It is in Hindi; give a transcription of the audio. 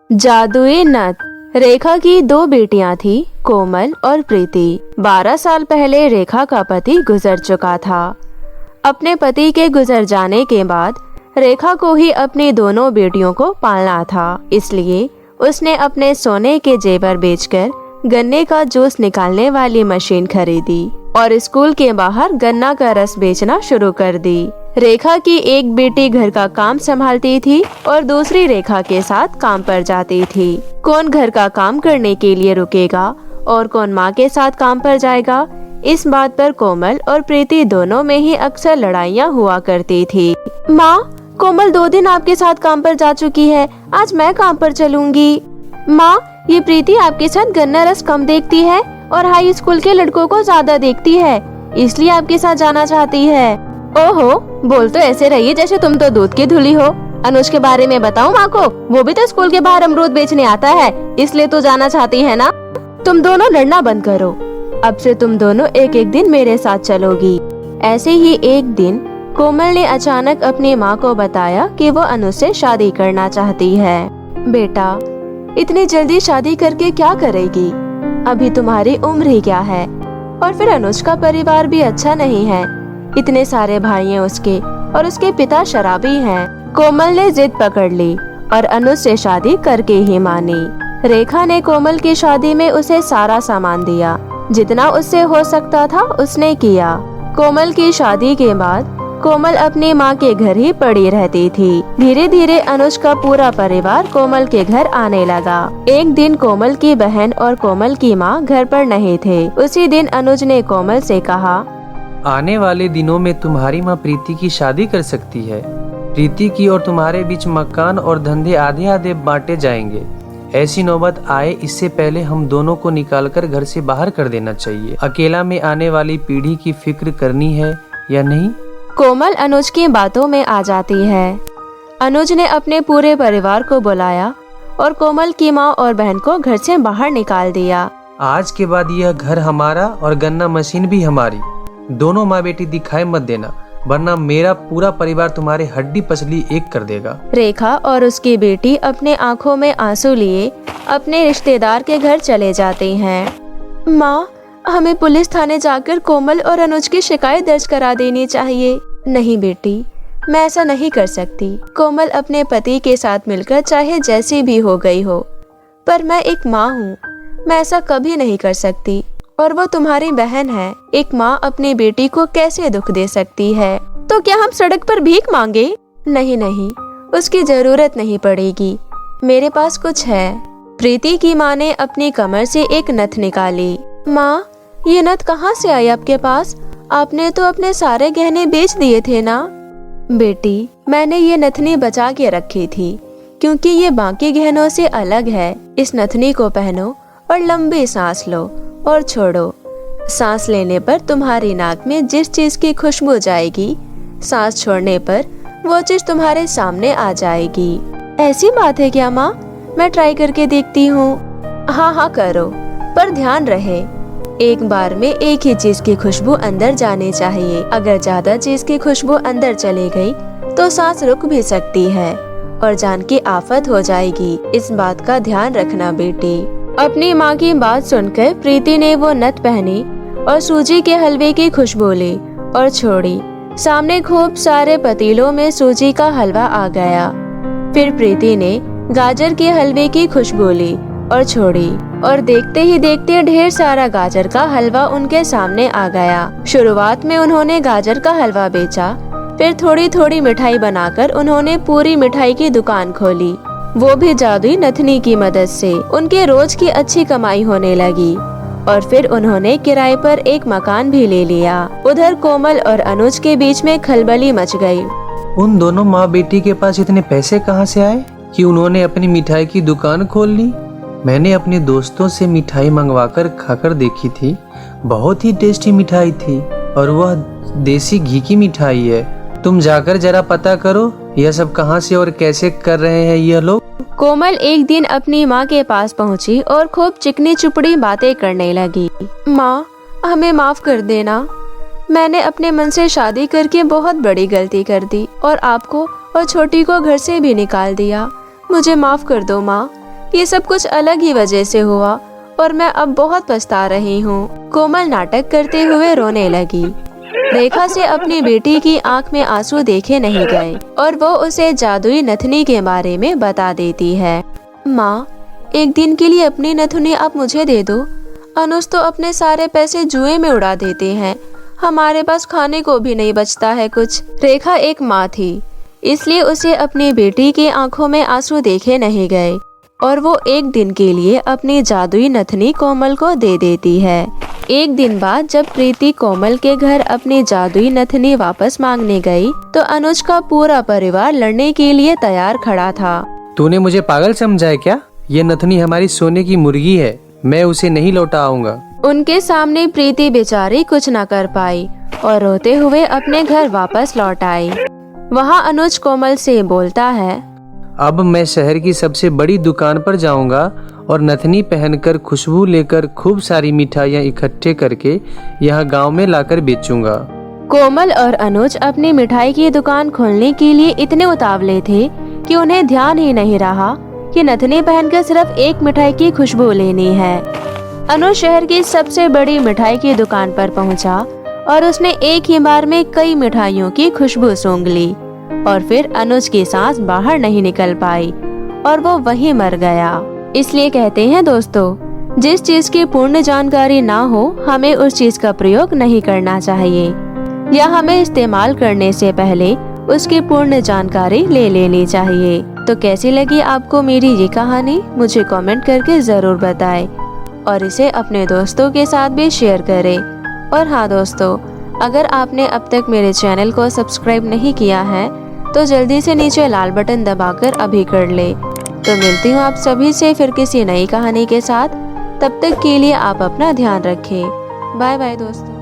जादुई नथ। रेखा की दो बेटियां थी, कोमल और प्रीति। 12 साल पहले रेखा का पति गुजर चुका था। अपने पति के गुजर जाने के बाद रेखा को ही अपनी दोनों बेटियों को पालना था, इसलिए उसने अपने सोने के जेवर बेचकर गन्ने का जूस निकालने वाली मशीन खरीदी और स्कूल के बाहर गन्ना का रस बेचना शुरू कर दी। रेखा की एक बेटी घर का काम संभालती थी और दूसरी रेखा के साथ काम पर जाती थी। कौन घर का काम करने के लिए रुकेगा और कौन माँ के साथ काम पर जाएगा, इस बात पर कोमल और प्रीति दोनों में ही अक्सर लड़ाइयाँ हुआ करती थी। माँ, कोमल 2 दिन आपके साथ काम पर जा चुकी है, आज मैं काम पर चलूंगी। माँ, ये प्रीति आपके साथ गन्ना रस कम देखती है और हाई स्कूल के लड़कों को ज्यादा देखती है, इसलिए आपके साथ जाना चाहती है। ओहो, बोल तो ऐसे रही जैसे तुम तो दूध की धुली हो। अनुज के बारे में बताऊं माँ को? वो भी तो स्कूल के बाहर अमरूद बेचने आता है, इसलिए तो जाना चाहती है ना। तुम दोनों लड़ना बंद करो, अब से तुम दोनों एक एक दिन मेरे साथ चलोगी। ऐसे ही एक दिन कोमल ने अचानक अपनी माँ को बताया कि वो अनुज से शादी करना चाहती है। बेटा, इतनी जल्दी शादी करके क्या करेगी? अभी तुम्हारी उम्र ही क्या है, और फिर अनुज का परिवार भी अच्छा नहीं है, इतने सारे भाई हैं उसके और उसके पिता शराबी हैं। कोमल ने जिद पकड़ ली और अनुज से शादी करके ही मानी। रेखा ने कोमल की शादी में उसे सारा सामान दिया, जितना उससे हो सकता था उसने किया। कोमल की शादी के बाद कोमल अपनी माँ के घर ही पड़ी रहती थी। धीरे धीरे अनुज का पूरा परिवार कोमल के घर आने लगा। एक दिन कोमल की बहन और कोमल की माँ घर पर नहीं थे। उसी दिन अनुज ने कोमल से कहा, आने वाले दिनों में तुम्हारी माँ प्रीति की शादी कर सकती है। प्रीति की और तुम्हारे बीच मकान और धंधे आधे आधे बांटे जाएंगे। ऐसी नौबत आए इससे पहले हम दोनों को निकालकर घर से बाहर कर देना चाहिए। अकेला में आने वाली पीढ़ी की फिक्र करनी है या नहीं? कोमल अनुज की बातों में आ जाती है। अनुज ने अपने पूरे परिवार को बुलाया और कोमल की माँ और बहन को घर से बाहर निकाल दिया। आज के बाद यह घर हमारा और गन्ना मशीन भी हमारी। दोनों माँ बेटी दिखाई मत देना, वरना मेरा पूरा परिवार तुम्हारे हड्डी पसली एक कर देगा। रेखा और उसकी बेटी अपने आंखों में आंसू लिए अपने रिश्तेदार के घर चले जाते हैं। माँ, हमें पुलिस थाने जाकर कोमल और अनुज की शिकायत दर्ज करा देनी चाहिए। नहीं बेटी, मैं ऐसा नहीं कर सकती। कोमल अपने पति के साथ मिलकर चाहे जैसी भी हो गई हो, पर मैं एक माँ हूँ, मैं ऐसा कभी नहीं कर सकती। और वो तुम्हारी बहन है, एक माँ अपनी बेटी को कैसे दुख दे सकती है? तो क्या हम सड़क पर भीख मांगे? नहीं नहीं, उसकी जरूरत नहीं पड़ेगी, मेरे पास कुछ है। प्रीति की माँ ने अपनी कमर से एक नथ निकाली। माँ, ये नथ कहाँ से आई आपके पास? आपने तो अपने सारे गहने बेच दिए थे ना? बेटी, मैंने ये नथनी बचा के रखी थी, क्योंकि ये बाकी गहनों से अलग है। इस नथनी को पहनो और लंबी सांस लो और छोड़ो। सांस लेने पर तुम्हारी नाक में जिस चीज की खुशबू जाएगी, सांस छोड़ने पर वो चीज तुम्हारे सामने आ जाएगी। ऐसी बात है क्या माँ? मैं ट्राई करके देखती हूँ। हाँ हाँ करो, पर ध्यान रहे एक बार में एक ही चीज की खुशबू अंदर जानी चाहिए। अगर ज्यादा चीज की खुशबू अंदर चली गई तो सांस रुक भी सकती है और जान की आफत हो जाएगी। इस बात का ध्यान रखना बेटी। अपनी माँ की बात सुनकर प्रीति ने वो नथ पहनी और सूजी के हलवे की खुशबू ली और छोड़ी। सामने खूब सारे पतीलों में सूजी का हलवा आ गया। फिर प्रीति ने गाजर के हलवे की खुशबू ली और छोड़ी, और देखते ही देखते ढेर सारा गाजर का हलवा उनके सामने आ गया। शुरुआत में उन्होंने गाजर का हलवा बेचा, फिर थोड़ी थोड़ी मिठाई बनाकर उन्होंने पूरी मिठाई की दुकान खोली, वो भी जादुई नथनी की मदद से। उनके रोज की अच्छी कमाई होने लगी और फिर उन्होंने किराए पर एक मकान भी ले लिया। उधर कोमल और अनुज के बीच में खलबली मच गई। उन दोनों माँ बेटी के पास इतने पैसे कहाँ से आए कि उन्होंने अपनी मिठाई की दुकान खोल ली? मैंने अपने दोस्तों से मिठाई मंगवाकर खाकर देखी थी, बहुत ही टेस्टी मिठाई थी और वह देसी घी की मिठाई है। तुम जाकर जरा पता करो यह सब कहाँ से और कैसे कर रहे हैं यह लोग। कोमल एक दिन अपनी माँ के पास पहुँची और खूब चिकनी चुपड़ी बातें करने लगी। माँ, हमें माफ कर देना, मैंने अपने मन से शादी करके बहुत बड़ी गलती कर दी और आपको और छोटी को घर से भी निकाल दिया। मुझे माफ कर दो माँ, ये सब कुछ अलग ही वजह से हुआ और मैं अब बहुत पछता रही हूँ। कोमल नाटक करते हुए रोने लगी। रेखा से अपनी बेटी की आंख में आंसू देखे नहीं गए और वो उसे जादुई नथनी के बारे में बता देती है। माँ, एक दिन के लिए अपनी नथनी आप मुझे दे दो। अनुज तो अपने सारे पैसे जुए में उड़ा देते हैं, हमारे पास खाने को भी नहीं बचता है कुछ। रेखा एक माँ थी, इसलिए उसे अपनी बेटी की आंखों में आंसू देखे नहीं गए और वो एक दिन के लिए अपनी जादुई नथनी कोमल को दे देती है। एक दिन बाद जब प्रीति कोमल के घर अपनी जादुई नथनी वापस मांगने गई तो अनुज का पूरा परिवार लड़ने के लिए तैयार खड़ा था। तूने मुझे पागल समझा है क्या? ये नथनी हमारी सोने की मुर्गी है, मैं उसे नहीं लौटा आऊंगा। उनके सामने प्रीति बेचारी कुछ न कर पाई और रोते हुए अपने घर वापस लौट आई। वहाँ अनुज कोमल से बोलता है, अब मैं शहर की सबसे बड़ी दुकान पर जाऊंगा और नथनी पहनकर खुशबू लेकर खूब सारी मिठाइयाँ इकट्ठे करके यहाँ गांव में लाकर बेचूंगा। कोमल और अनुज अपनी मिठाई की दुकान खोलने के लिए इतने उतावले थे कि उन्हें ध्यान ही नहीं रहा कि नथनी पहनकर सिर्फ एक मिठाई की खुशबू लेनी है। अनुज शहर की सबसे बड़ी मिठाई की दुकान पर पहुंचा और उसने एक ही बार में कई मिठाइयों की खुशबू सूंघ ली और फिर अनुज की सांस बाहर नहीं निकल पाई और वो वहीं मर गया। इसलिए कहते हैं दोस्तों, जिस चीज की पूर्ण जानकारी ना हो हमें उस चीज का प्रयोग नहीं करना चाहिए या हमें इस्तेमाल करने से पहले उसकी पूर्ण जानकारी ले लेनी चाहिए। तो कैसी लगी आपको मेरी ये कहानी, मुझे कमेंट करके जरूर बताएं और इसे अपने दोस्तों के साथ भी शेयर करें। और हाँ दोस्तों, अगर आपने अब तक मेरे चैनल को सब्सक्राइब नहीं किया है तो जल्दी से नीचे लाल बटन दबाकर अभी कर ले। तो मिलती हूँ आप सभी से फिर किसी नई कहानी के साथ। तब तक के लिए आप अपना ध्यान रखें। बाय बाय दोस्तों।